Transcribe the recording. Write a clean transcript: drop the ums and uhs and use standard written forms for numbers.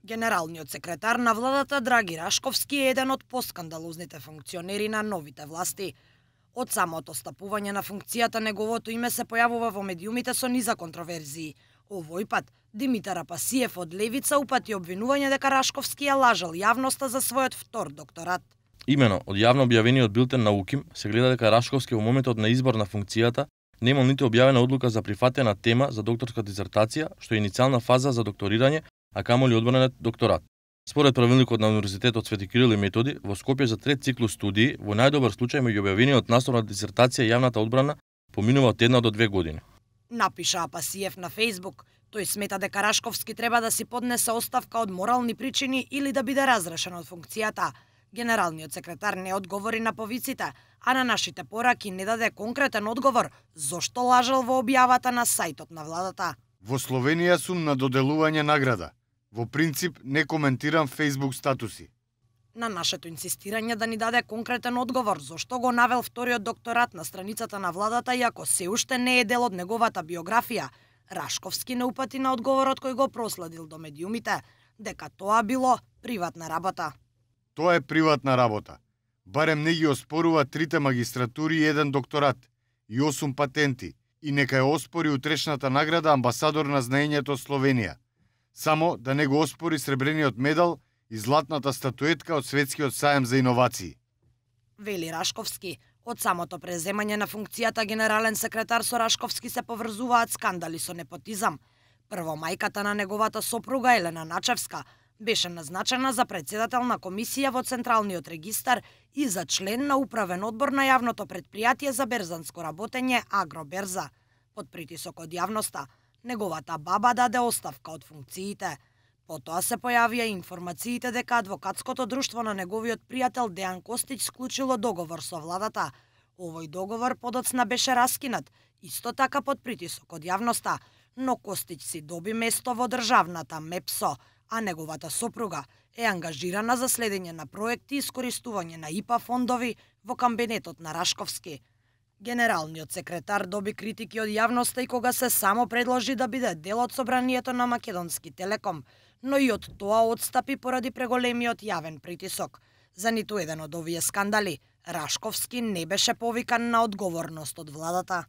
Генералниот секретар на владата Драги Рашковски е еден од поскандалозните функционери на новите власти. Од самото стапување на функцијата неговото име се појавува во медиумите со низа контроверзии. Овој пат Димитар Апасиев од Левица упати обвинување дека Рашковски ја лажал јавноста за својот втор докторат. Имено, од јавно објавениот билтен на УКИМ се гледа дека Рашковски во моментот на избор на функцијата не имал ниту објавена одлука за прифатена тема за докторска дисертација, што е иницијална фаза за докторирање, а камоли одбранет докторат. Според правилникот на Универзитетот Свети Кирил и Методи, во Скопје за трет циклус студии, во најдобар случај меѓу објавениот наслов на дисертација и јавната одбрана поминува од 1 до 2 години. Напиша Апасиев на Фејсбук. Тој смета дека Рашковски треба да си поднесе оставка од морални причини или да биде разрешен од функцијата. Генералниот секретар не одговори на повиците, а на нашите пораки не даде конкретен одговор зошто лажал во објавата на сајтот на владата. Во Словенија сум на доделување награда. Во принцип не коментирам Facebook статуси. На нашето инсистирање да ни даде конкретен одговор зошто го навел вториот докторат на страницата на владата иако се уште не е дел од неговата биографија, Рашковски не упати на одговорот кој го проследил до медиумите, дека тоа било приватна работа. Тоа е приватна работа. Барем не ги оспорува 3 магистратури и 1 докторат и 8 патенти и нека ја оспори утрешната награда амбасадор на знаењето Словенија. Само да не го оспори сребрениот медал и златната статуетка од Светскиот сајам за иновации. Вели Рашковски. Од самото преземање на функцијата генерален секретар со Рашковски се поврзуваат скандали со непотизам. Прво, мајката на неговата сопруга Елена Начевска беше назначена за председател на комисија во Централниот регистар и за член на управен одбор на јавното предпријатие за берзанско работење Агроберза. Под притисок од јавноста, неговата баба даде оставка од функциите. Потоа се појавија информациите дека адвокатското друштво на неговиот пријател Дејан Костич склучило договор со владата. Овој договор подоцна беше раскинат, исто така под притисок од јавноста, но Костич си доби место во државната МЕПСО, а неговата сопруга е ангажирана за следење на проекти и искористување на ИПА фондови во кабинетот на Рашковски. Генералниот секретар доби критики од јавноста и кога се само предложи да биде дел од собранието на Македонски Телеком, но и од тоа одстапи поради преголемиот јавен притисок. За ниту еден од овие скандали, Рашковски не беше повикан на одговорност од владата.